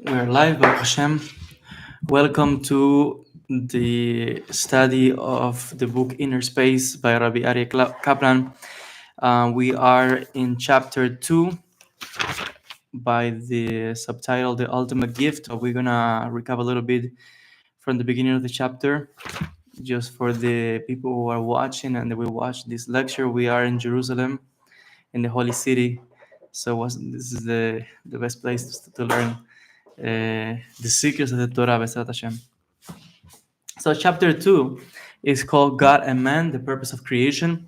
We're live, Baruch Hashem. Welcome to the study of the book Inner Space by Rabbi Aryeh Kaplan. We are in chapter 2 by the subtitle The Ultimate Gift. We're going to recap a little bit from the beginning of the chapter. Just for the people who are watching and they will watch this lecture, we are in Jerusalem, in the Holy City. So this is the best place to learn the secrets of the Torah, B'ezrat Hashem. So chapter 2 is called God and Man, the purpose of creation.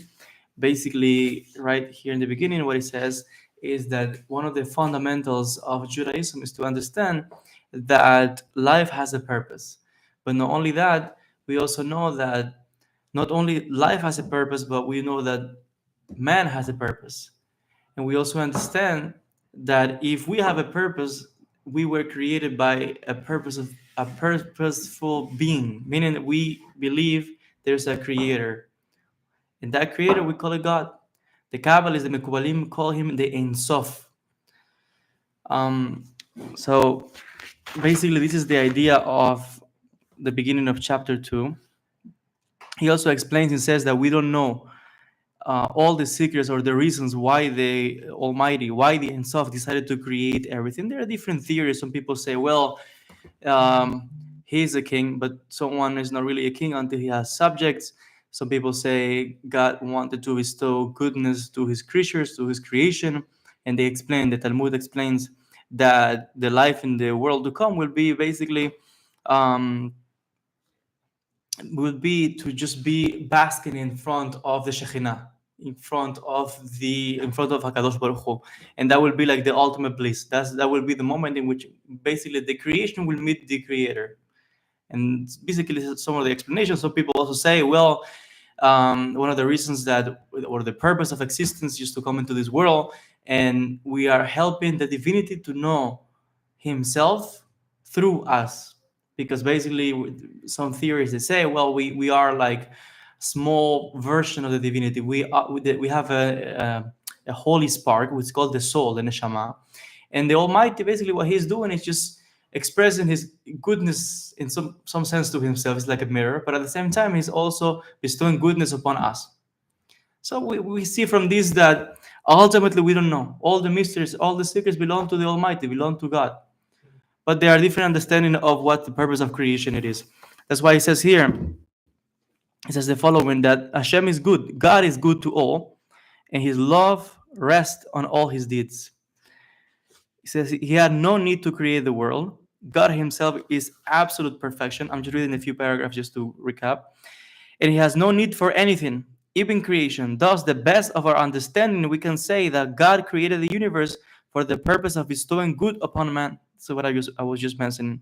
Basically, right here in the beginning, what it says is that one of the fundamentals of Judaism is to understand that life has a purpose. But not only that, we also know that not only life has a purpose, but we know that man has a purpose. And we also understand that if we have a purpose, we were created by a purposeful being, meaning that we believe there's a creator. And that creator, we call it God. The Kabbalists, the Mekubalim, call him the Ein Sof. So basically, this is the idea of the beginning of chapter 2. He also explains and says that we don't know all the secrets or the reasons why the Almighty, why the Ein Sof decided to create everything. There are different theories. Some people say, well, he's a king, but someone is not really a king until he has subjects. Some people say God wanted to bestow goodness to his creatures, to his creation. And they explain, the Talmud explains that the life in the world to come will be basically would be to just be basking in front of the Shekhinah, in front of Hakadosh Baruch Hu, and that will be like the ultimate bliss. That will be the moment in which basically the creation will meet the Creator, and basically some of the explanations. Some people also say, well, one of the reasons that, or the purpose of existence, is to come into this world, and we are helping the divinity to know Himself through us. Because basically, some theories they say, well, we are like small version of the divinity. We have a holy spark, which is called the soul, the neshama, and the Almighty. Basically, what He's doing is just expressing His goodness in some sense to Himself. It's like a mirror, but at the same time, He's also bestowing goodness upon us. So we see from this that ultimately we don't know. All the mysteries, all the secrets belong to the Almighty, belong to God. But there are different understanding of what the purpose of creation it is. That's why it says here, it says the following, that Hashem is good. God is good to all, and His love rests on all His deeds. He says He had no need to create the world. God Himself is absolute perfection. I'm just reading a few paragraphs just to recap. And He has no need for anything, even creation. Thus, the best of our understanding, we can say that God created the universe for the purpose of bestowing good upon man. So what I was just mentioning.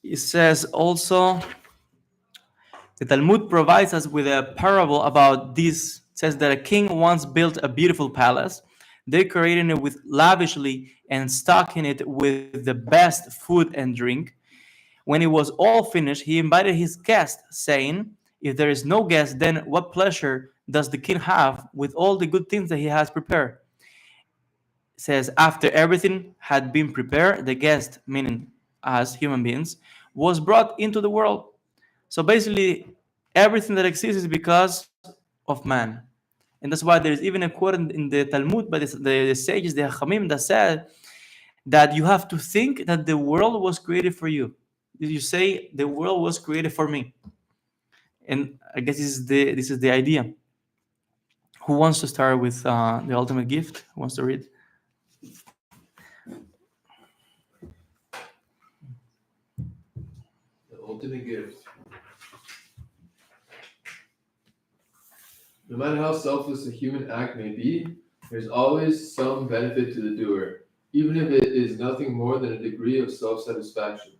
It says also, the Talmud provides us with a parable about this. It says that a king once built a beautiful palace, decorating it with lavishly and stocking it with the best food and drink. When it was all finished, he invited his guests, saying, if there is no guest, then what pleasure does the king have with all the good things that he has prepared? It says, after everything had been prepared, the guest, meaning us human beings, was brought into the world. So basically, everything that exists is because of man. And that's why there is even a quote in the Talmud by the sages, the Hachamim, that said that you have to think that the world was created for you. You say the world was created for me. And I guess this is the idea. Who wants to start with the ultimate gift? Who wants to read? The ultimate gift. No matter how selfless a human act may be, there's always some benefit to the doer, even if it is nothing more than a degree of self-satisfaction.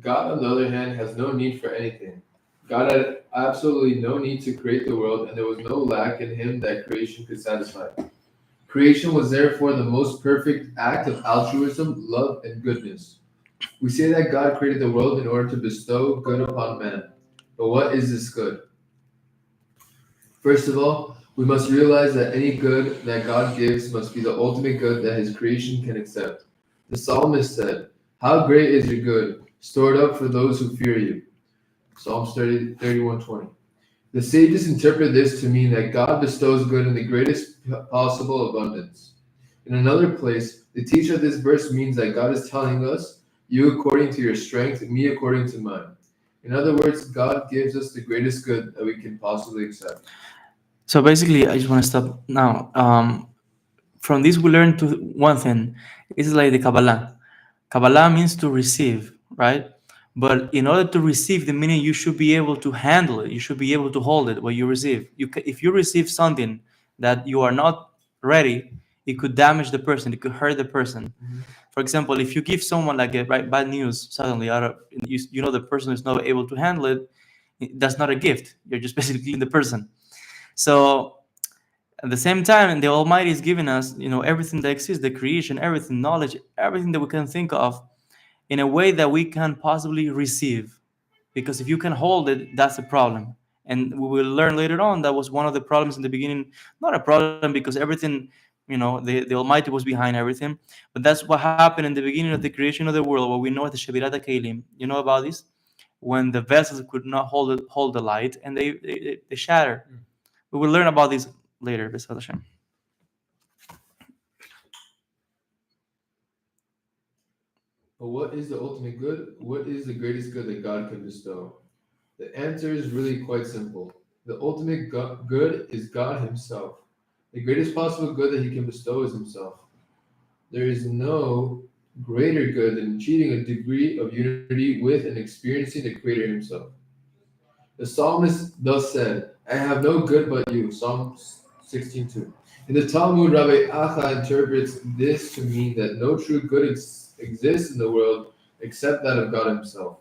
God, on the other hand, has no need for anything. God had absolutely no need to create the world, and there was no lack in Him that creation could satisfy. Creation was therefore the most perfect act of altruism, love, and goodness. We say that God created the world in order to bestow good upon man. But what is this good? First of all, we must realize that any good that God gives must be the ultimate good that His creation can accept. The psalmist said, "How great is your good, stored up for those who fear you." Psalms 31:20. The sages interpret this to mean that God bestows good in the greatest possible abundance. In another place, they teach that this verse means that God is telling us, "You according to your strength, me according to mine." In other words, God gives us the greatest good that we can possibly accept. So basically, I just want to stop now. From this, we learn to one thing. It's like the Kabbalah. Kabbalah means to receive, right? But in order to receive the meaning, you should be able to handle it. You should be able to hold it. What you receive, if you receive something that you are not ready, it could damage the person. It could hurt the person. For example, if you give someone like a bad news suddenly out of you know the person is not able to handle it, that's not a gift. You're just basically giving the person. So at the same time, the Almighty is giving us, everything that exists, the creation, everything, knowledge, everything that we can think of, in a way that we can possibly receive. Because if you can hold it, that's a problem. And we will learn later on that was one of the problems in the beginning. Not a problem because everything, the Almighty was behind everything. But that's what happened in the beginning of the creation of the world, what we know as the Shebirat HaKeilim. You know about this? When the vessels could not hold the light and they shatter. We will learn about this later, B'ezrat Hashem. But what is the ultimate good? What is the greatest good that God can bestow? The answer is really quite simple. The ultimate good is God Himself. The greatest possible good that He can bestow is Himself. There is no greater good than achieving a degree of unity with and experiencing the Creator Himself. The psalmist thus said, "I have no good but you." Psalms 16:2. In the Talmud, Rabbi Acha interprets this to mean that no true good exists in the world except that of God Himself.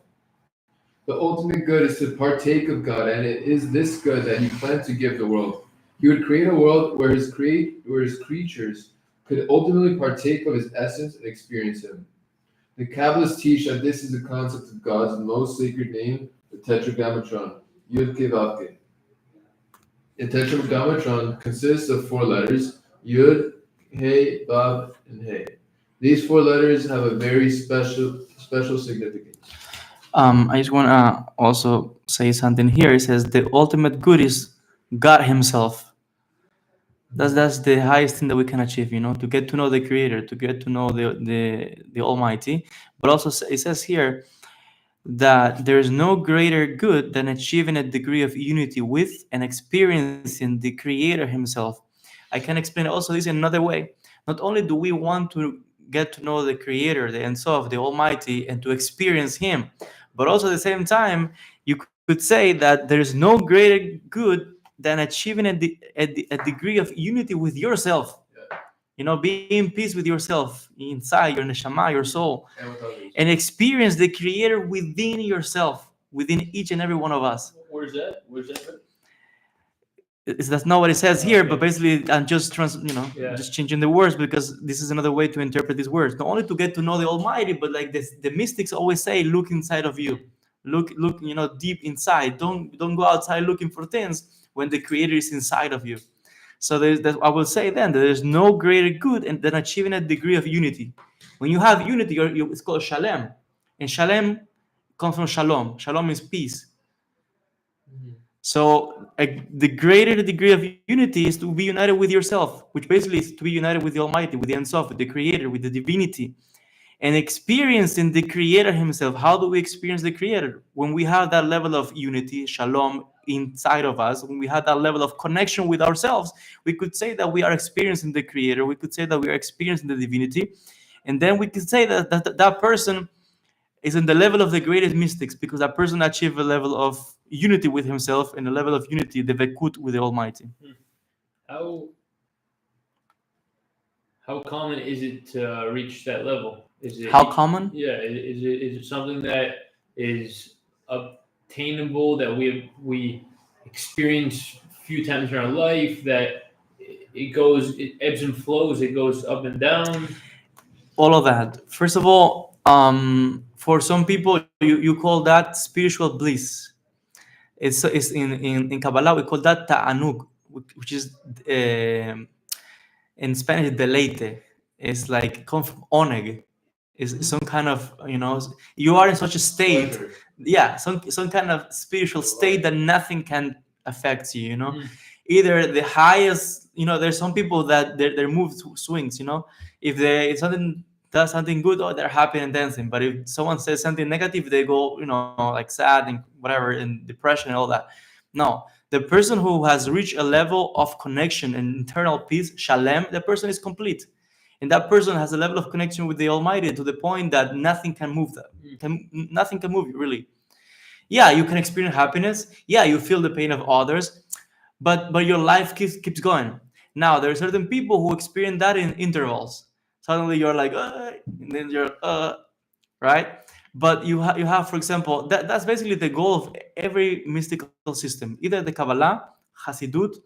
The ultimate good is to partake of God, and it is this good that He planned to give the world. He would create a world where His creatures could ultimately partake of His essence and experience Him. The Kabbalists teach that this is the concept of God's most sacred name, the Tetragrammaton, Yud Ke Vav Ke. The Tetragrammaton consists of 4 letters, Yud, He, Vav, and He. These 4 letters have a very special significance. I just want to also say something here. It says the ultimate good is God Himself. That's the highest thing that we can achieve, to get to know the Creator, to get to know the Almighty. But also it says here that there is no greater good than achieving a degree of unity with and experiencing the Creator Himself. I can explain also this in another way. Not only do we want to get to know the Creator, the Ein Sof, the Almighty, and to experience Him, but also at the same time, you could say that there is no greater good than achieving a degree of unity with yourself. Be in peace with yourself, inside your neshama, your soul, and experience the Creator within yourself, within each and every one of us. Where's that? That's not what it says here, Okay. but basically I'm just just changing the words because this is another way to interpret these words. Not only to get to know the Almighty, but like the mystics always say, look inside of you. Look, deep inside. Don't go outside looking for things when the Creator is inside of you. So I will say then that there's no greater good than achieving a degree of unity. When you have unity, it's called shalem, and shalem comes from shalom. Shalom means peace. So the greater the degree of unity is to be united with yourself, which basically is to be united with the Almighty, with the Ein Sof, with the Creator, with the divinity, and experiencing the Creator Himself. How do we experience the Creator? When we have that level of unity, shalom, inside of us, when we have that level of connection with ourselves, we could say that we are experiencing the Creator. We could say that we are experiencing the divinity, and then we could say that person is in the level of the greatest mystics, because that person achieved a level of unity with himself and a level of unity, the vekut, with the Almighty. How common is it to reach that level? Is it How common? Yeah, is it something that is obtainable, that we experience a few times in our life, that it ebbs and flows, it goes up and down? All of that. First of all, for some people, you call that spiritual bliss. It's in Kabbalah, we call that ta'anug, which is in Spanish deleite. It's like come from oneg. is some kind of, you are in such a state, Pleasure. some kind of spiritual state that nothing can affect you, Mm. either the highest, there's some people that their mood swings, if something does something good, they're happy and dancing, but if someone says something negative, they go, like sad and whatever, and depression and all that. No, the person who has reached a level of connection and internal peace, shalem, the person is complete. And that person has a level of connection with the Almighty to the point that nothing can move that. Nothing can move you, really. Yeah, you can experience happiness. Yeah, you feel the pain of others, but your life keeps going. Now, there are certain people who experience that in intervals. Suddenly, you're like, and then you're, right? But you have, for example, that's basically the goal of every mystical system, either the Kabbalah, Hasidut,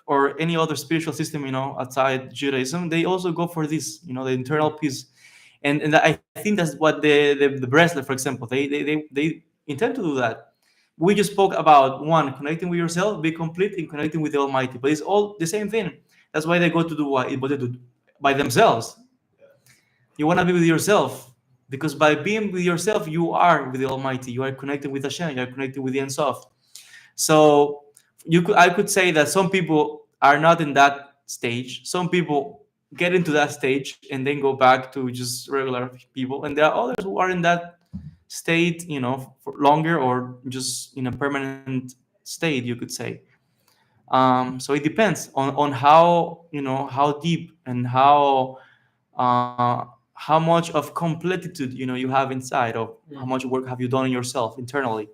or any other spiritual system, outside Judaism. They also go for this, the internal peace, and I think that's what the Breslev, for example, they intend to do that. We just spoke about one, connecting with yourself, be complete in connecting with the Almighty, but it's all the same thing. That's why they go to do what they do by themselves. You want to be with yourself, because by being with yourself, you are with the Almighty. You are connected with Hashem. You are connected with the Ein Sof. So I could say that some people are not in that stage. Some people get into that stage and then go back to just regular people, and there are others who are in that state, for longer, or just in a permanent state, you could say. So it depends on how, how deep and how much of completitude, you have inside, of how much work have you done in yourself internally,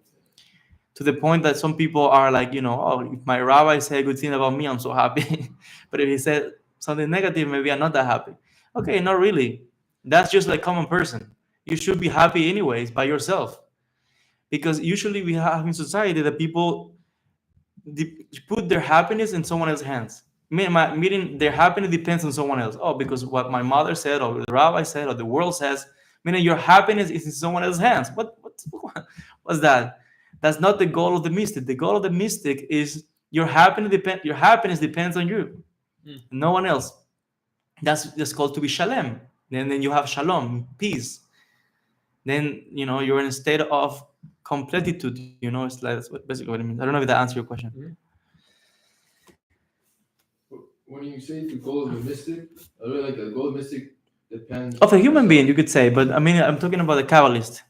to the point that some people are like, oh, if my rabbi said a good thing about me, I'm so happy. But if he said something negative, maybe I'm not that happy. Okay, not really. That's just like common person. You should be happy anyways by yourself, because usually we have in society that people put their happiness in someone else's hands. Meaning their happiness depends on someone else. Oh, because what my mother said, or the rabbi said, or the world says. Meaning your happiness is in someone else's hands. What's that? That's not the goal of the mystic. The goal of the mystic is your happiness depends on you, no one else. That's just called to be shalem. Then you have shalom, peace. Then you're in a state of completitude. It's like, that's basically what it means. I don't know if that answers your question. When you say the goal of the mystic, I really like the goal of the mystic depends of a on human being, yourself. you could say, but I mean, I'm talking about the Kabbalist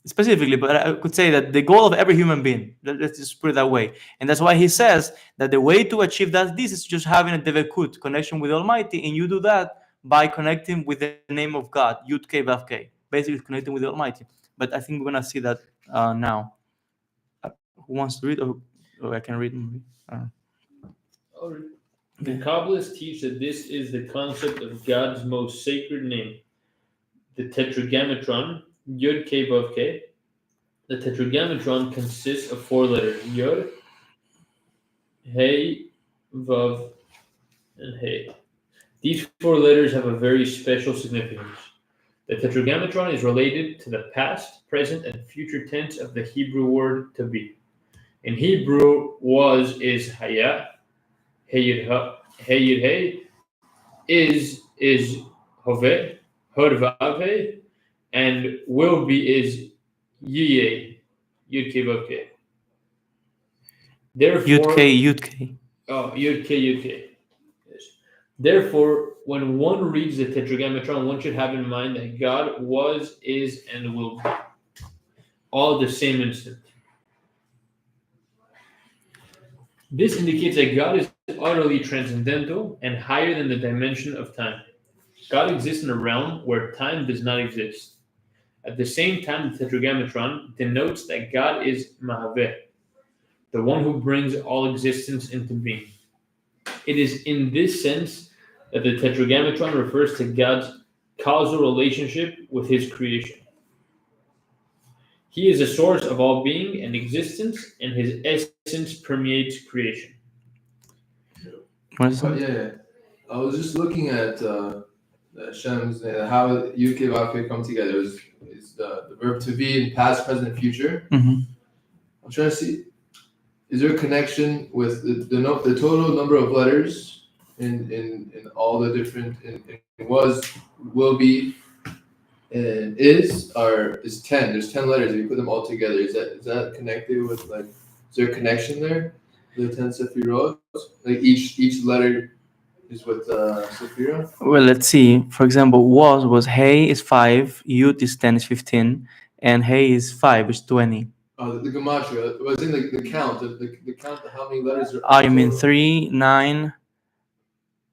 specifically. But I could say that the goal of every human being, let's just put it that way, and that's why he says that the way to achieve this is just having a devekut, connection with the Almighty, and you do that by connecting with the name of God, Yud K Vav K, basically connecting with the Almighty. But I think we're gonna see that now. Who wants to read, or I can read? I'll read. The Kabbalists teach that this is the concept of God's most sacred name, the Tetragrammaton, Yud K Vav K. The Tetragrammaton consists of 4 letters: Yud, Hey, Vav, and Hey. These 4 letters have a very special significance. The Tetragrammaton is related to the past, present, and future tense of the Hebrew word to be. In Hebrew, was is haya, hey is hove, hod vav he, and will be is yeh, yud ke vav ke. Therefore, Yud K. Oh, yud ke. Yes. Therefore, when one reads the Tetragrammaton, one should have in mind that God was, is, and will be, all at the same instant. This indicates that God is utterly transcendental and higher than the dimension of time. God exists in a realm where time does not exist. At the same time, the Tetragrammaton denotes that God is Mahaveh, the one who brings all existence into being. It is in this sense that the Tetragrammaton refers to God's causal relationship with his creation. He is the source of all being and existence, and his essence permeates creation. What is it? Yeah. I was just looking at Hashem's how Yud K Vav K come together. It's the verb to be in past, present, and future. Mm-hmm. I'm trying to see, is there a connection with the total number of letters in all the different in was, will be, And is 10. There's 10 letters. If you put them all together, is that connected with like? Is there a connection there? The 10 Sefirot, like each letter is with Sephira. Well, let's see. For example, was Hey is 5, Yud is 10 is 15, and Hey is 5 is 20. The gematria was in the count. The count of how many letters are. Oh, you mean 3, 9,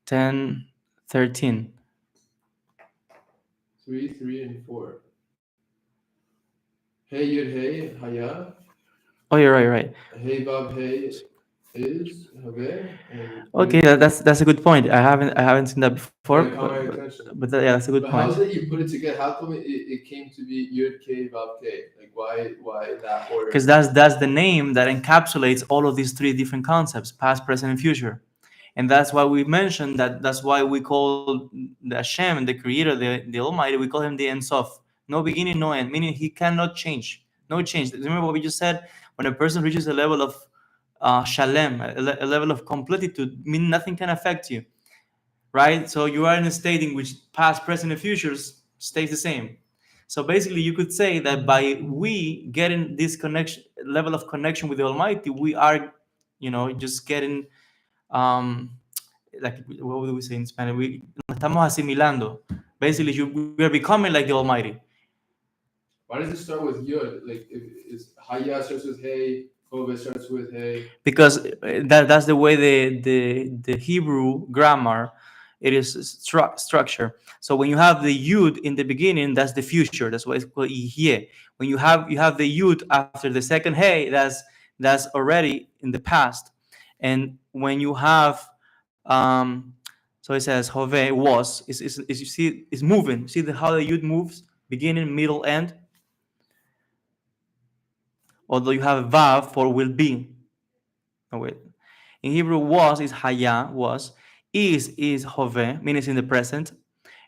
10, 13. 3, 3, and 4. Hey Yud Hey Haya. Oh, you're right. Hey Vav Hey is Haveh. Okay, that's a good point. I haven't seen that before, but that's a good But how point. is it you put it together? How come it came to be Yud K Vav K? Like why that order? Because that's the name that encapsulates all of these three different concepts: past, present, and future. And that's why we mentioned that's why we call the Hashem, the Creator, the Almighty, we call him the Ein Sof. No beginning, no end, meaning he cannot change. No change. Remember what we just said? When a person reaches a level of shalem, a level of completitude, meaning nothing can affect you, right? So you are in a state in which past, present, and future stays the same. So basically, you could say that by we getting this level of connection with the Almighty, we are, just getting, like, what would we say in Spanish? We estamos asimilando. Basically, we are becoming like the Almighty. Why does it start with Yud? Like, is Haya starts with Hey, Hove starts with Hey? Because that's the way the Hebrew grammar it is structure. So when you have the Yud in the beginning, that's the future. That's why it's called Yeh. When you have the Yud after the second Hey, that's already in the past. And when you have so it says Hove was is you see is moving. See how the Yud moves, beginning, middle, end. Although you have Vav for will be. Oh wait. In Hebrew, was is Haya, was. Is Hove, meaning it's in the present.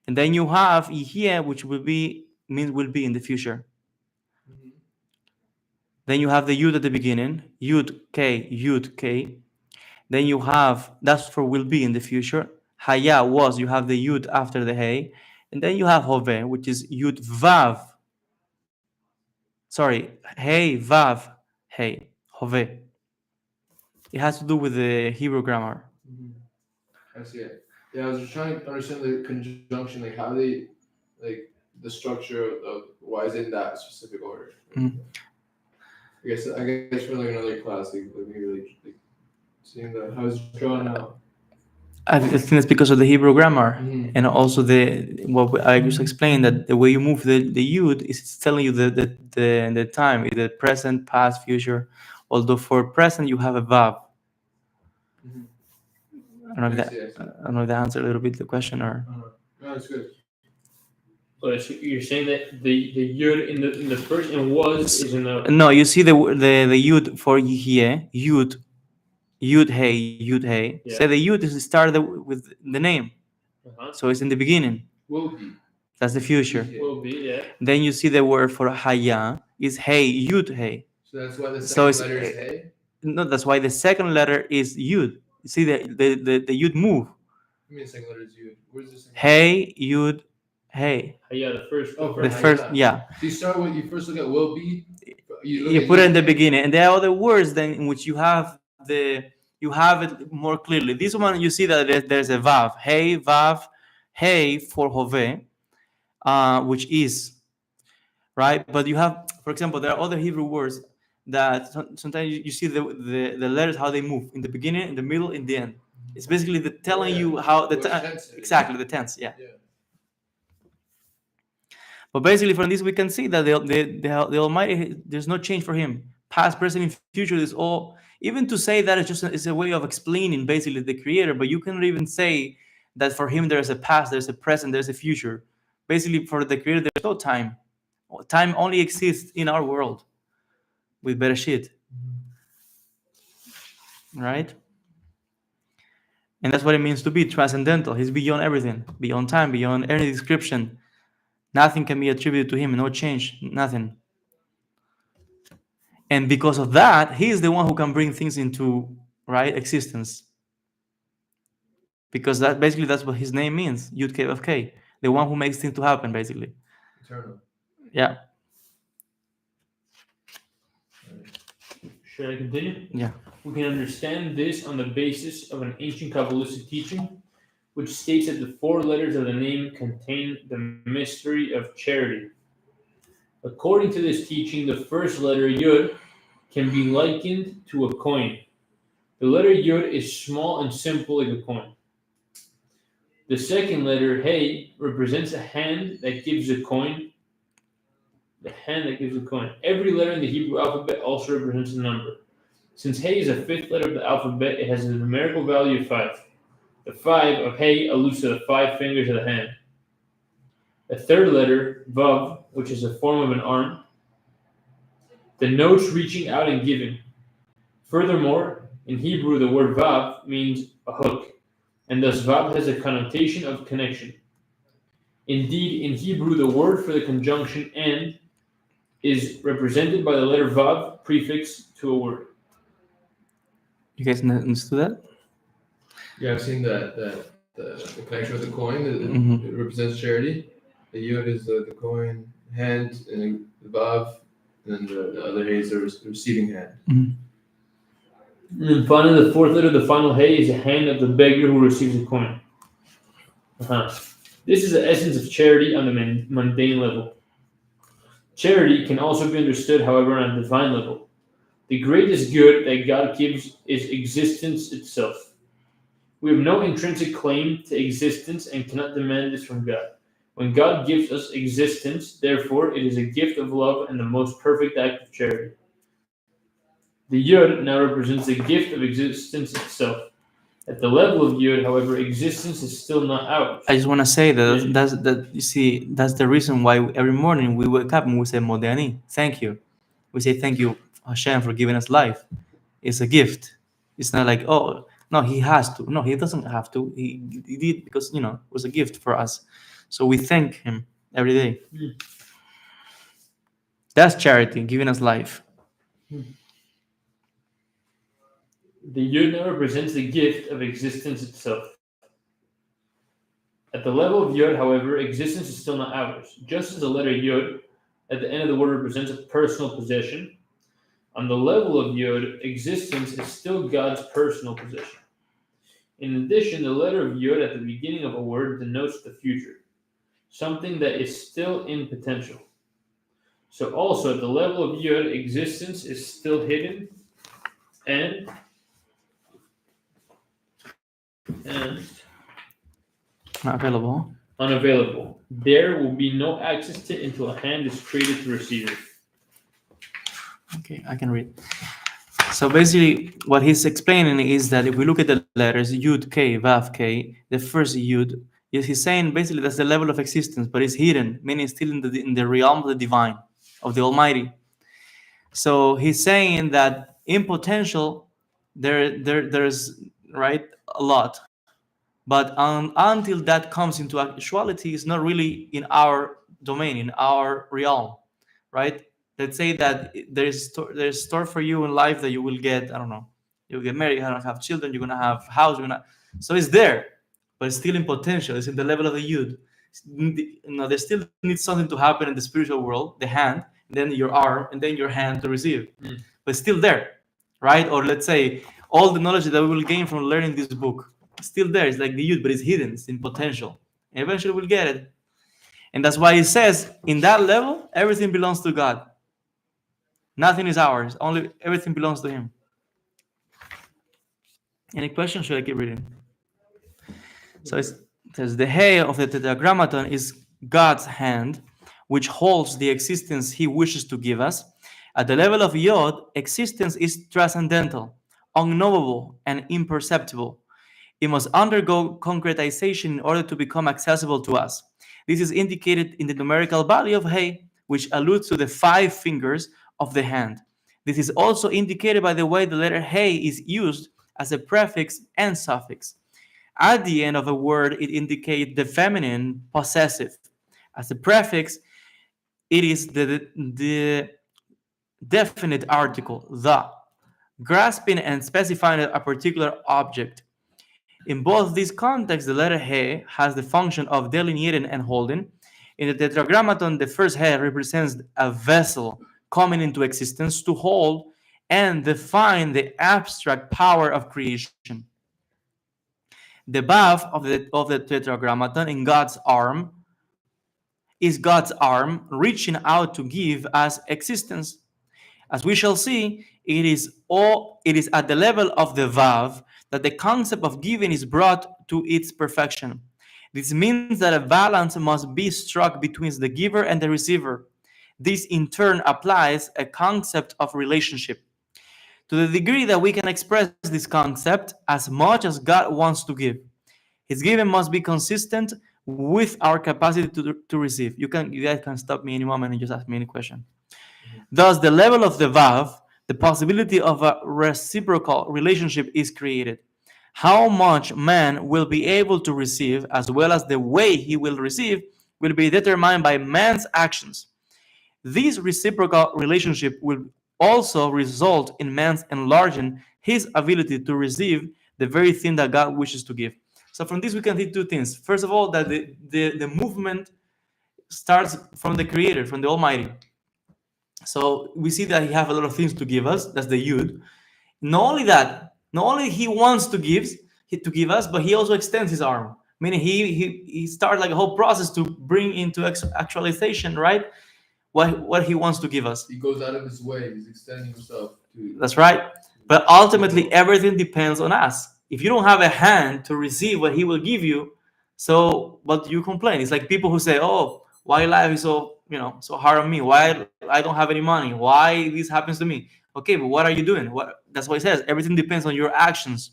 And then you have Yeh, which will be in the future. Mm-hmm. Then you have the Yud at the beginning, Yud K. Then you have, that's for will be in the future. Haya was, you have the Yud after the Hey. And then you have Hove, which is Yud Vav. Sorry, Hey, Vav, Hey, Hove. It has to do with the Hebrew grammar. Mm-hmm. I see it. Yeah, I was just trying to understand the conjunction, like how they, like the structure of why is it in that specific order. Mm. I guess for like another class, like maybe like seeing how it's drawn out. I think it's because of the Hebrew grammar, Mm-hmm. and also what I just explained, that the way you move the Yud is telling you the time, either present, past, future. Although for present you have a Vav. Mm-hmm. I don't know if that answered a little bit the question or. No, it's good. So you're saying that the Yud in the first and was is in the. No, you see the Yud for Yeh, Yud Hey. Yeah. Say the Yud is started with the name, so it's in the beginning. Will be. That's the future. Will be, yeah. Then you see the word for Haya is Hey, Yud Hey. So that's why the second letter is Hey? No, that's why the second letter is Yud. You see the Yud move. You mean the second letter is Yud? Where's the second? Hey, Yud, Hey. Yeah, the first. The first, yeah. So you first look at will be. You put it in the beginning, and there are other words then in which you have it more clearly. This one you see that there's a Vav. Hey, Vav, Hey for Hove, which is. Right, but you have, for example, there are other Hebrew words that sometimes you see the letters how they move in the beginning, in the middle, in the end. It's basically telling you how the exactly the tense, yeah. But basically, from this we can see that the Almighty, there's no change for him. Past, present, and future is all. Even to say that it's a way of explaining basically the Creator, but you cannot even say that for him there's a past, there's a present, there's a future. Basically, for the Creator, there's no time. Time only exists in our world with Bereshit, right? And that's what it means to be transcendental. He's beyond everything, beyond time, beyond any description. Nothing can be attributed to him, no change, nothing. And because of that, he is the one who can bring things into existence. Because that's what his name means, Yud K of K, the one who makes things to happen, basically. Eternal. Yeah. Should I continue? Yeah. We can understand this on the basis of an ancient Kabbalistic teaching, which states that the 4 letters of the name contain the mystery of charity. According to this teaching, the first letter Yud can be likened to a coin. The letter Yud is small and simple like a coin. The second letter Hey represents a hand that gives a coin. The hand that gives a coin. Every letter in the Hebrew alphabet also represents a number. Since Hey is the 5th letter of the alphabet, it has a numerical value of 5. The 5 of Hey alludes to the 5 fingers of the hand. The third letter, Vav, which is a form of an arm, denotes reaching out and giving. Furthermore, in Hebrew, the word Vav means a hook, and thus Vav has a connotation of connection. Indeed, in Hebrew, the word for the conjunction and is represented by the letter Vav prefix to a word. You guys understood that? Yeah, I've seen that the connection with the coin. Mhm. It represents charity. The Yud is the coin hand, and the Vav, and the other Hey is the receiving hand. Mhm. And then finally, the 4th letter, the final Hey, is the hand of the beggar who receives a coin. This is the essence of charity on the mundane level. Charity can also be understood, however, on a divine level. The greatest good that God gives is existence itself. We have no intrinsic claim to existence and cannot demand this from God. When God gives us existence, therefore, it is a gift of love and the most perfect act of charity. The Yud now represents the gift of existence itself. At the level of Yud, however, existence is still not ours. I just want to say that you see, that's the reason why every morning we wake up and we say Modani, thank you. We say thank you, Hashem, for giving us life. It's a gift. It's not like, oh, no, he has to. No, he doesn't have to. He did because, it was a gift for us. So we thank him every day. That's charity, giving us life. The Yud now represents the gift of existence itself. At the level of Yud, however, existence is still not ours. Just as the letter Yud at the end of the word represents a personal possession, on the level of Yud, existence is still God's personal possession. In addition, the letter of Yud at the beginning of a word denotes the future, something that is still in potential. So also at the level of Yud, existence is still hidden and Not available. unavailable. There will be no access to it until a hand is created to receive it. Okay, I can read. So basically, what he's explaining is that if we look at the letters Yud, K, Vav, K, the first Yud, he's saying basically that's the level of existence, but it's hidden, meaning it's still in the realm of the divine, of the Almighty. So he's saying that in potential, there's right a lot, but until that comes into actuality, it's not really in our domain, in our realm, right? Let's say that there's store for you in life that you will get, I don't know, you'll get married, you're gonna have children, you're gonna have house, so it's there, but it's still in potential. It's in the level of the Yud. There still needs something to happen in the spiritual world, the hand, and then your arm, and then your hand to receive. But it's still there, right? Or let's say all the knowledge that we will gain from learning this book, it's still there. It's like the Yud, but it's hidden, it's in potential. And eventually we'll get it. And that's why it says, in that level, everything belongs to God. Nothing is ours. Only everything belongs to Him. Any questions? Should I keep reading? So it says the Hey of the Tetragrammaton is God's hand, which holds the existence He wishes to give us. At the level of Yod, existence is transcendental, unknowable, and imperceptible. It must undergo concretization in order to become accessible to us. This is indicated in the numerical value of Hey, which alludes to the 5 fingers of the hand. This is also indicated by the way the letter Hey is used as a prefix and suffix. At the end of a word, it indicates the feminine possessive. As a prefix, it is the definite article, the, grasping and specifying a particular object. In both these contexts, the letter He has the function of delineating and holding, In the Tetragrammaton, the first head represents a vessel coming into existence to hold and define the abstract power of creation. The Vav of the Tetragrammaton in God's arm is God's arm reaching out to give us existence. As we shall see, it is at the level of the Vav that the concept of giving is brought to its perfection. This means that a balance must be struck between the giver and the receiver. This in turn applies a concept of relationship. To the degree that we can express this concept as much as God wants to give, His giving must be consistent with our capacity to receive. You guys can stop me any moment and just ask me any question. Thus, the level of the Vav, the possibility of a reciprocal relationship is created. How much man will be able to receive, as well as the way he will receive, will be determined by man's actions. This reciprocal relationship will also result in man's enlarging his ability to receive the very thing that God wishes to give. So from this we can see two things. First of all, that the movement starts from the Creator, from the Almighty. So we see that He has a lot of things to give us. That's the Yud. Not only that, not only He wants to give us, but He also extends His arm. Meaning He starts like a whole process to bring into actualization, right? What He wants to give us. He goes out of His way. He's extending Himself to. That's right. But ultimately, everything depends on us. If you don't have a hand to receive what He will give you, so what you complain? It's like people who say, "Oh, why life is so so hard on me? Why I don't have any money? Why this happens to me?" Okay, but what are you doing? That's what it says. Everything depends on your actions,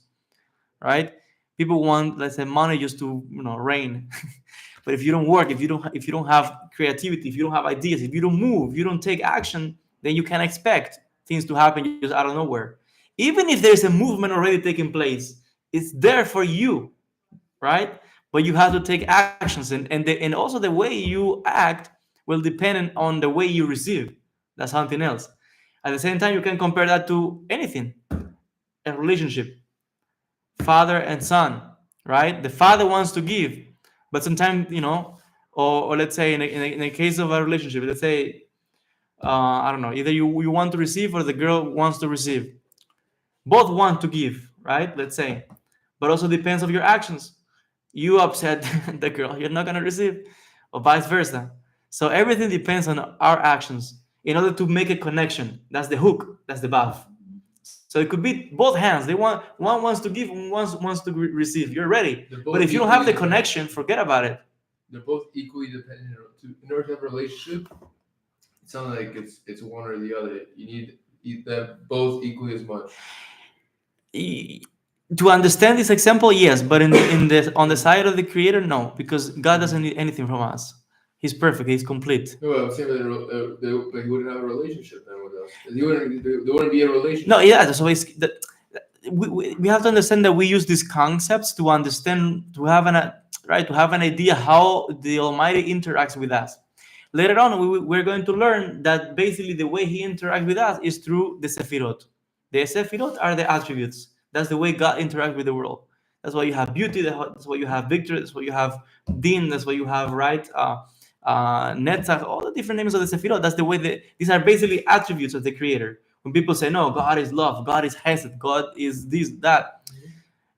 right? People want, let's say, money just to rain. But if you don't work, if you don't have creativity, if you don't have ideas, if you don't move, if you don't take action, then you can't expect things to happen just out of nowhere. Even if there's a movement already taking place, it's there for you, right? But you have to take actions, and also the way you act will depend on the way you receive. That's something else. At the same time, you can compare that to anything, a relationship, father and son, right? The father wants to give, but sometimes, or let's say in a case of a relationship, let's say, I don't know, either you want to receive or the girl wants to receive. Both want to give, right? Let's say, but also depends on your actions. You upset the girl, you're not going to receive, or vice versa. So everything depends on our actions in order to make a connection. That's the hook. That's the Vav. So it could be both hands. One wants to give, one wants to receive. You're ready. But if you don't have the connection, forget about it. They're both equally dependent. In order to have a relationship, it's not like it's one or the other. You need them both equally as much. To understand this example, yes, but on the side of the Creator, no, because God doesn't need anything from us. He's perfect. He's complete. No, I'm saying that they wouldn't have a relationship then with us. They wouldn't be a relationship. No, yeah. So we have to understand that we use these concepts to understand, to have an idea how the Almighty interacts with us. Later on, we're going to learn that basically the way He interacts with us is through the Sefirot. The Sefirot are the attributes. That's the way God interacts with the world. That's why you have beauty. That's why you have victory. That's why you have din. That's why you have Netzach. All the different names of the Sefirot. That's the way these are basically attributes of the Creator. When people say, "No, God is love. God is Hesed. God is this, that,"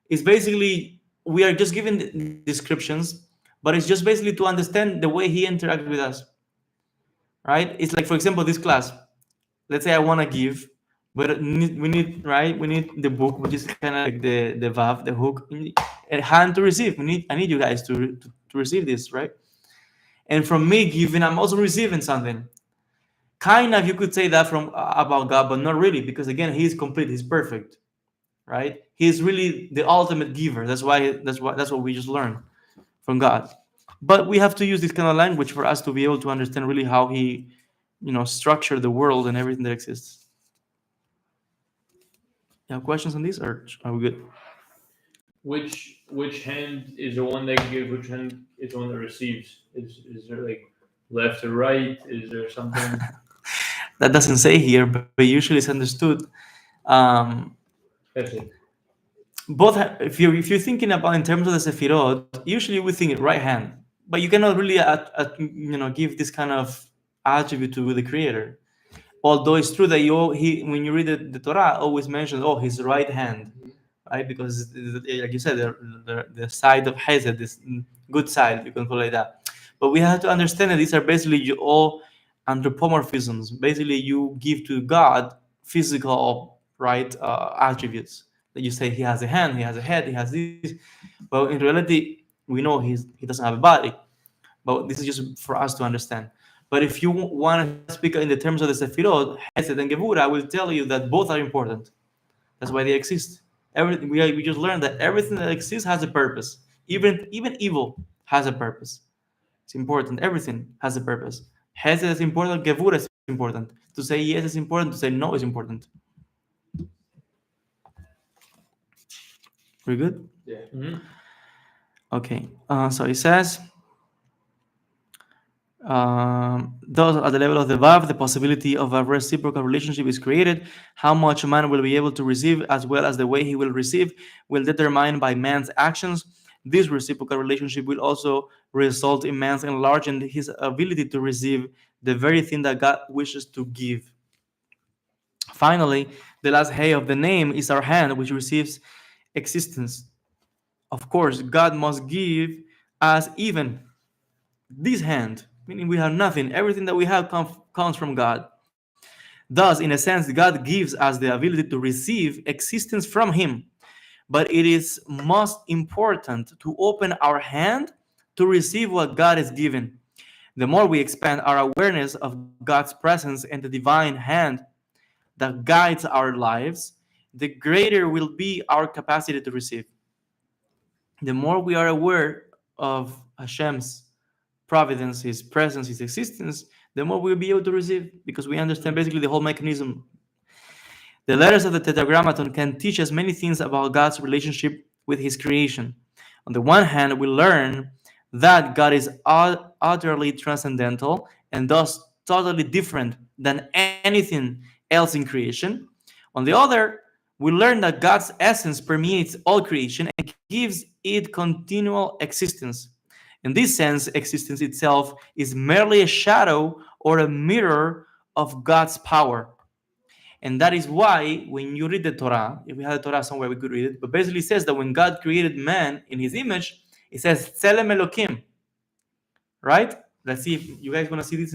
it's basically we are just giving descriptions, but it's just basically to understand the way He interacts with us. Right? It's like, for example, this class. Let's say I want to give. But we need the book, which is kind of like the Vav, the hook, a hand to receive. I need you guys to receive this, right? And from me giving, I'm also receiving something. Kind of, you could say that about God, but not really, because again, He is complete, He's perfect, right? He's really the ultimate giver. That's what we just learned from God. But we have to use this kind of language for us to be able to understand really how He, structured the world and everything that exists. You have questions on this, or are we good? Which hand is the one that gives? Which hand is the one that receives? Is there like left or right? Is there something that doesn't say here, but usually it's understood? That's it. Both. If you're thinking about in terms of the Sefirot, usually we think right hand, but you cannot really give this kind of attribute to the Creator. Although it's true that when you read the Torah, always mentions, oh, his right hand, right? Because like you said, the side of Hesed, this good side, you can call it that. But we have to understand that these are basically all anthropomorphisms. Basically, you give to God physical, right, attributes. That you say he has a hand, he has a head, he has this. Well, in reality, we know he doesn't have a body. But this is just for us to understand. But if you want to speak in the terms of the Sefirot, Hesed and Gevura, I will tell you that both are important. That's why they exist. Everything we just learned that everything that exists has a purpose. Even evil has a purpose. It's important. Everything has a purpose. Hesed is important. Gevura is important. To say yes is important. To say no is important. We're good? Yeah. Mm-hmm. Okay. So it says, thus at the level of the Vav, the possibility of a reciprocal relationship is created. How much man will be able to receive, as well as the way he will receive, will determine by man's actions. This reciprocal relationship will also result in man's enlarging his ability to receive the very thing that God wishes to give. Finally, the last hey of the name is our hand, which receives existence. Of course, God must give us even this hand, meaning we have nothing. Everything that we have comes from God. Thus, in a sense, God gives us the ability to receive existence from Him. But it is most important to open our hand to receive what God has given. The more we expand our awareness of God's presence and the divine hand that guides our lives, the greater will be our capacity to receive. The more we are aware of Hashem's providence, His presence, His existence, the more we'll be able to receive, because we understand basically the whole mechanism. The letters of the Tetragrammaton can teach us many things about God's relationship with His creation. On the one hand, we learn that God is utterly transcendental and thus totally different than anything else in creation. On the other, we learn that God's essence permeates all creation and gives it continual existence. In this sense, existence itself is merely a shadow or a mirror of God's power. And that is why when you read the Torah, if we had the Torah somewhere, we could read it, but basically it says that when God created man in his image, it says, Tselem Elokim, right? Let's see if you guys want to see this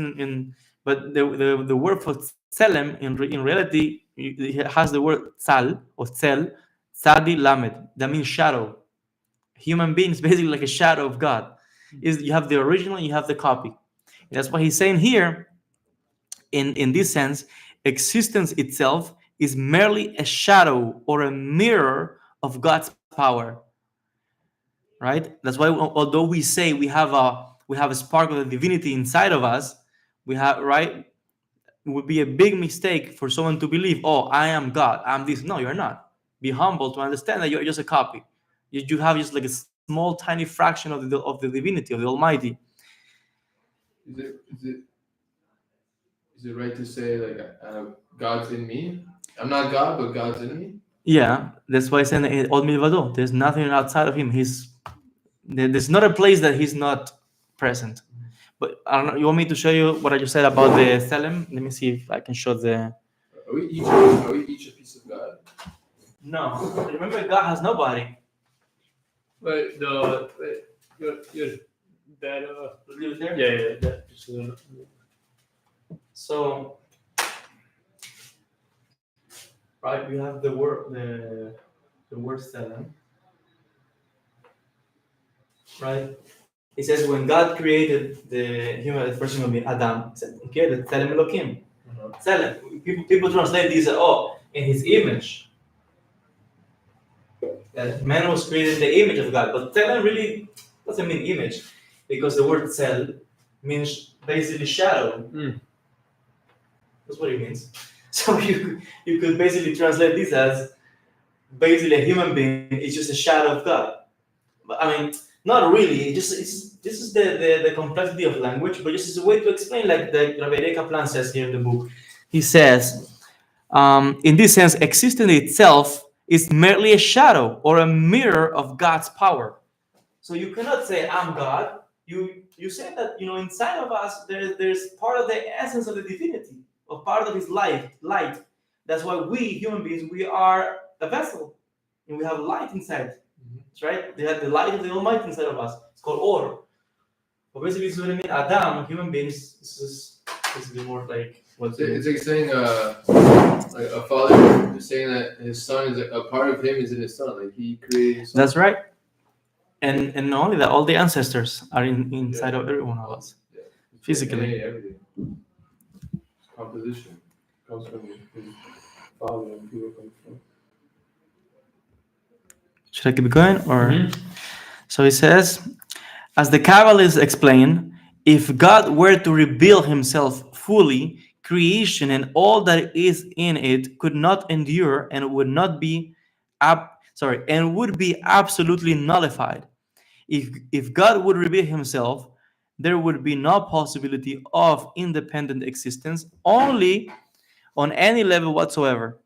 but the word for Tselem, in reality, it has the word Tzal, or Tzel, Tzadi Lamed, that means shadow. Human beings basically like a shadow of God. You have the original and you have the copy. And that's why he's saying here, in this sense, existence itself is merely a shadow or a mirror of God's power. Right? That's why although we say we have a spark of the divinity inside of us, we have, right? It would be a big mistake for someone to believe, oh, I am God, I'm this. No, you're not. Be humble to understand that you're just a copy. You have just like a small, tiny fraction of the divinity, of the Almighty. Is it right to say like God's in me? I'm not God, but God's in me. Yeah, that's why I said Od Milvado. There's nothing outside of Him. There's not a place that He's not present. But I don't know. You want me to show you what I just said about the Tselem? Let me see if I can show the. Are we each a piece of God? No, remember God has nobody. But your that Leave it there? yeah that So, right, we have the word Tselem. Right? It says when God created the human, the first human being, Adam, He created Tselem Elokim. Tselem. People translate these as, in His image. That man was created in the image of God, but Tselem really doesn't mean image, because the word Tsel means basically shadow. That's what it means. So you could basically translate this as basically a human being is just a shadow of God. But I mean, not really. This is the complexity of language, but just as a way to explain, like the Rabbi Aryeh Kaplan says here in the book. He says, in this sense, existence itself is merely a shadow or a mirror of God's power. So you cannot say I'm God. you say that inside of us there's part of the essence of the divinity, or part of his light. That's why we human beings, we are a vessel, and we have light inside. That's right. They have the light of the Almighty inside of us. It's called Or. But basically, this is what I mean. Adam, human beings, this is basically more like it's like saying like a father is saying that his son is a part of him is in his son. Like he created his son. That's right. And not only that, all the ancestors are inside of every one of us. Yeah. Physically. Yeah, everything. Composition comes from his father and people come from. Should I keep going? Or So he says, as the Kabbalists explain, if God were to reveal himself fully, creation and all that is in it could not endure and would not be would be absolutely nullified. If God would reveal himself, there would be no possibility of independent existence, only on any level whatsoever.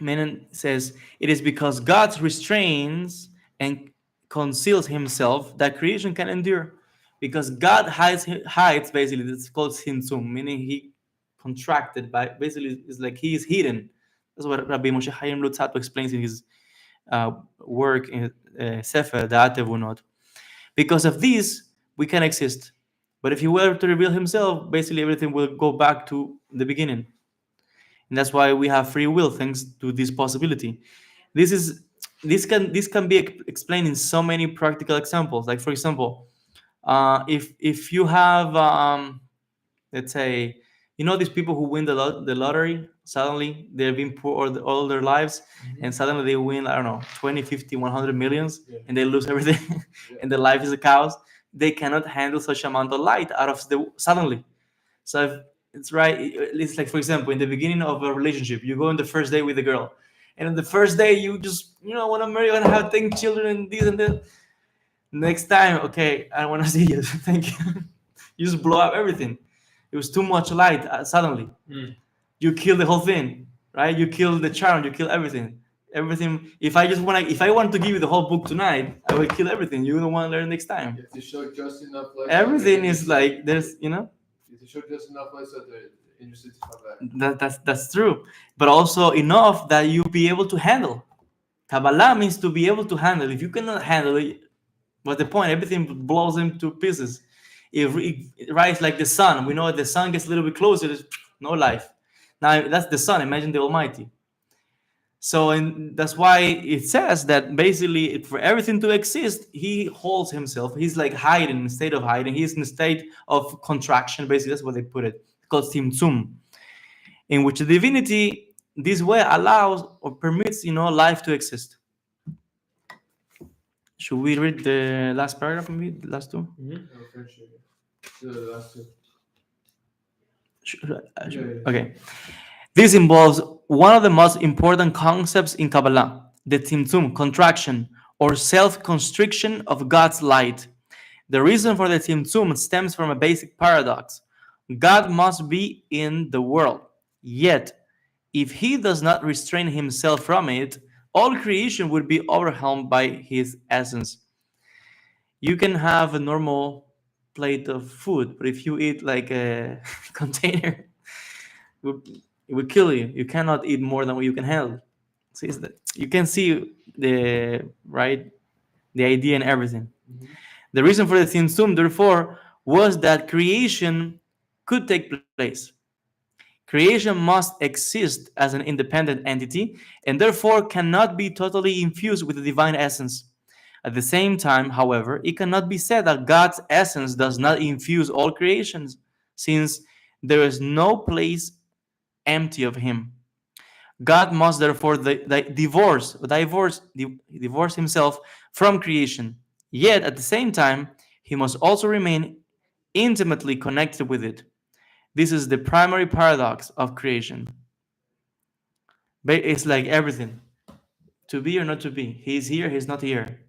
Menon says, it is because God restrains and conceals himself that creation can endure. Because God hides basically, it's called Tzimtzum, meaning he contracted, by basically it's like he is hidden. That's what Rabbi Moshe Chaim Lutzat explains in his work in Sefer Da'at Evunot. Because of this, we can exist. But if he were to reveal himself, basically everything will go back to the beginning. And that's why we have free will, thanks to this possibility. This can be explained in so many practical examples. Like, for example, if you have let's say, these people who win the lottery, suddenly they've been poor all their lives, and suddenly they win, I don't know, 20, 50, 100 millions, and they lose everything, and their life is a chaos. They cannot handle such amount of light out of suddenly. So if it's right, it's like, for example, in the beginning of a relationship, you go on the first day with a girl, and on the first day you just want to marry, want to have children and this and that. Next time, okay, I don't want to see you. Thank you. You just blow up everything. It was too much light suddenly. You kill the whole thing, right? You kill the charm. You kill everything. If I want to give you the whole book tonight, I will kill everything. You don't want to learn next time. You have to show just enough light. Everything is like there's You have to show just enough light so they're interested to come back. That's true, but also enough that you be able to handle. Kabbalah means to be able to handle. If you cannot handle it, what's the point? Everything blows into pieces. It rises like the sun. We know the sun gets a little bit closer, there's no life. Now that's the sun. Imagine the Almighty. So, and that's why it says that basically for everything to exist, he holds himself. He's like hiding, in a state of hiding. He's in a state of contraction. Basically, that's what they put it. It's called Tzimtzum, in which the divinity this way allows or permits, life to exist. Should we read the last paragraph, maybe the last two? The last two. Okay. This involves one of the most important concepts in Kabbalah, the Tzimtzum, contraction, or self-constriction of God's light. The reason for the Tzimtzum stems from a basic paradox. God must be in the world, yet if he does not restrain himself from it, all creation would be overwhelmed by his essence. You can have a normal plate of food, but if you eat like a container, it will kill you. You cannot eat more than what you can handle. So you can see the idea in everything. The reason for the Tzimtzum, therefore, was that creation could take place. Creation must exist as an independent entity and therefore cannot be totally infused with the divine essence. At the same time, however, it cannot be said that God's essence does not infuse all creations, since there is no place empty of him. God must therefore divorce himself from creation. Yet at the same time, he must also remain intimately connected with it. This is the primary paradox of creation. But it's like everything. To be or not to be. He's here, he's not here.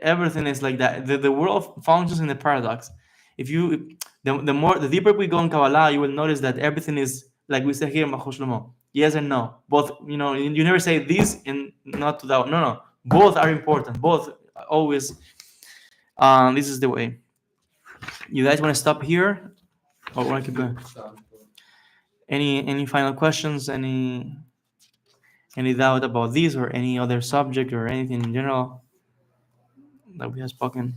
Everything is like that. The world functions in the paradox. If you the deeper we go in Kabbalah, you will notice that everything is like we say here in Machos Shlomo. Yes and no. Both, you never say this and not to that. No. Both are important. Both always This is the way. You guys want to stop here, or want to keep going? Any final questions? Any doubt about this or any other subject or anything in general that we have spoken?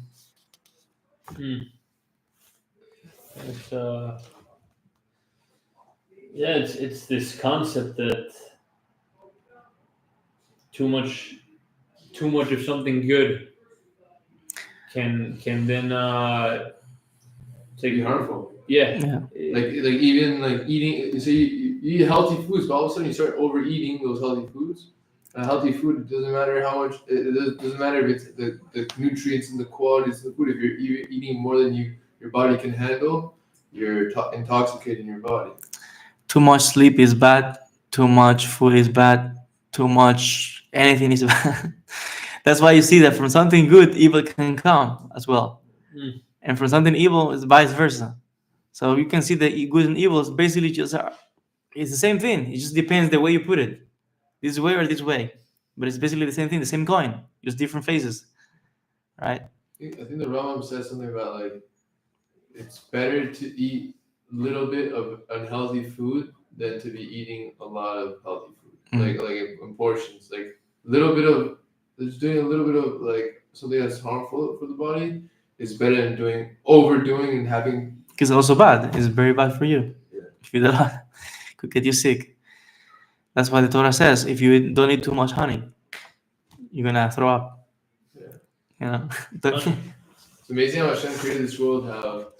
It's yeah, it's this concept that too much of something good can then Be harmful. yeah. Like even like eating. So you eat healthy foods, but all of a sudden you start overeating those healthy foods. Healthy food, it doesn't matter how much. It doesn't matter if it's the nutrients and the qualities of the food. If you're eating more than your body can handle, you're intoxicating your body. Too much sleep is bad. Too much food is bad. Too much anything is bad. That's why you see that from something good, evil can come as well, and from something evil, it's vice versa. So you can see that good and evil is basically just it's the same thing. It just depends the way you put it, this way or this way, but it's basically the same thing, the same coin, just different faces, right? I think the Rambam says something about like it's better to eat a little bit of unhealthy food than to be eating a lot of healthy food, like in portions, like little bit of just doing a little bit of like something that's harmful for the body is better than overdoing and having. Because it's also bad. It's very bad for you. Yeah. If you eat a lot, could get you sick. That's why the Torah says if you don't eat too much honey, you're gonna throw up. Yeah. You know. It's amazing how Hashem created this world. How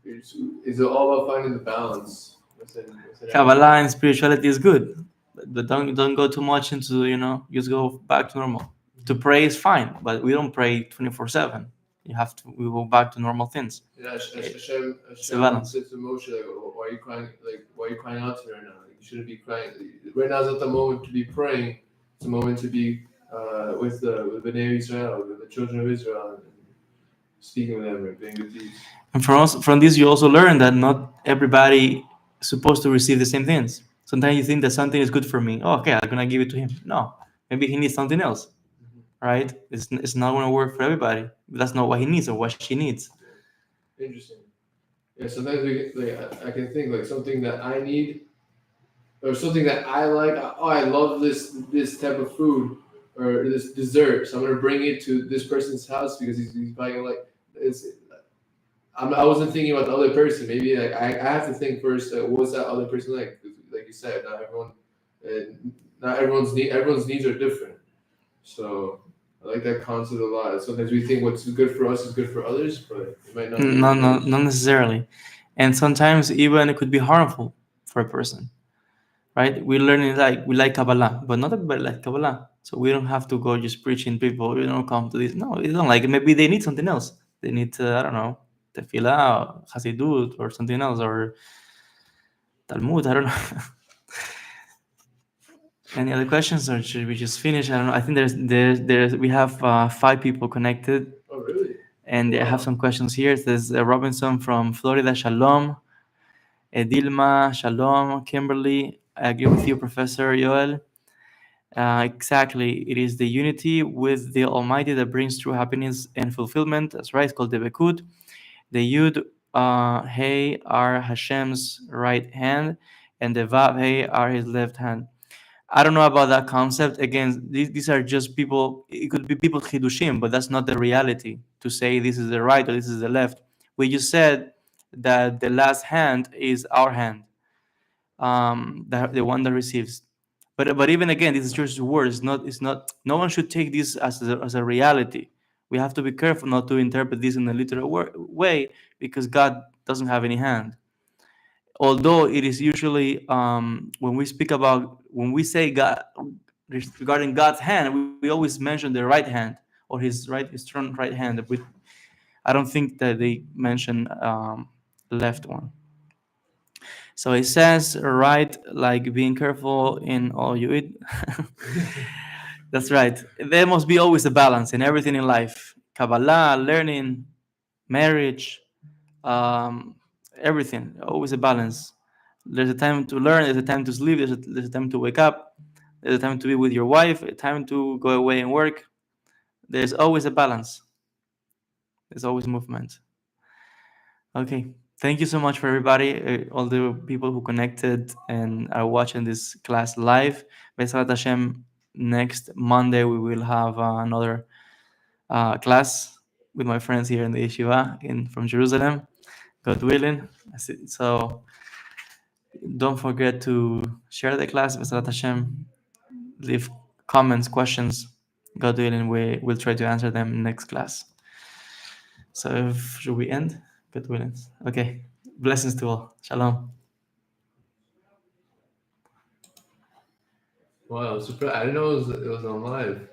it's all about finding the balance. Kabbalah and spirituality is good, but don't go too much into just go back to normal. To pray is fine, but we don't pray 24/7. We go back to normal things. Yeah, Hashem said to Moshe, like, why are you crying? Like, why are you crying out to me right now? Like, you shouldn't be crying. Right now is not the moment to be praying. It's the moment to be with Bnei Israel, with the children of Israel, and speaking with them and being with these. And from this, you also learn that not everybody is supposed to receive the same things. Sometimes you think that something is good for me. Oh, okay, I'm gonna give it to him. No, maybe he needs something else. Right? It's not going to work for everybody. That's not what he needs or what she needs. Interesting. Yeah, sometimes I can think like something that I need or something that I like. Oh, I love this type of food or this dessert. So I'm going to bring it to this person's house because he's buying like it's. I wasn't thinking about the other person. Maybe like I have to think first. What's that other person like? Like you said, not everyone's needs are different. So I like that concept a lot. Sometimes we think what's good for us is good for others, but it might not be. Not necessarily. And sometimes even it could be harmful for a person, right? We learn it we like Kabbalah, but not everybody likes Kabbalah. So we don't have to go just preaching people, come to this. No, they don't like it. Maybe they need something else. They need, I don't know, Tefillah, or Hasidut, or something else, or Talmud, I don't know. Any other questions, or should we just finish? I don't know. I think we have 5 people connected. Oh, really? And I have some questions here. There's Robinson from Florida. Shalom. Edilma. Shalom. Kimberly. I agree with you, Professor Yoel. Exactly. It is the unity with the Almighty that brings true happiness and fulfillment. That's right. It's called the Bekut. The Yud Hey are Hashem's right hand, and the Vav Hey are his left hand. I don't know about that concept. Again, these are just people. It could be people's chidushim, but that's not the reality. To say this is the right or this is the left. We just said that the last hand is our hand, the one that receives. But even again, this is just words. It's not. No one should take this as a reality. We have to be careful not to interpret this in a literal way because God doesn't have any hand. Although it is usually when we say God regarding God's hand, we always mention the right hand or his strong right hand. I don't think that they mention the left one. So it says right, like being careful in all you eat. That's right. There must be always a balance in everything in life. Kabbalah, learning, marriage, everything. Always a balance. There's a time to learn. There's a time to sleep. There's a time to wake up. There's a time to be with your wife. A time to go away and work. There's always a balance. There's always movement. Okay. Thank you so much for everybody, all the people who connected and are watching this class live. B'ezrat Hashem, next Monday we will have another class with my friends here in the yeshiva from Jerusalem, God willing. So don't forget to share the class, B'ezrat Hashem. Leave comments, questions. God willing, we will try to answer them next class. So should we end? God willing. Okay. Blessings to all. Shalom. Wow, super! I didn't know it was on live.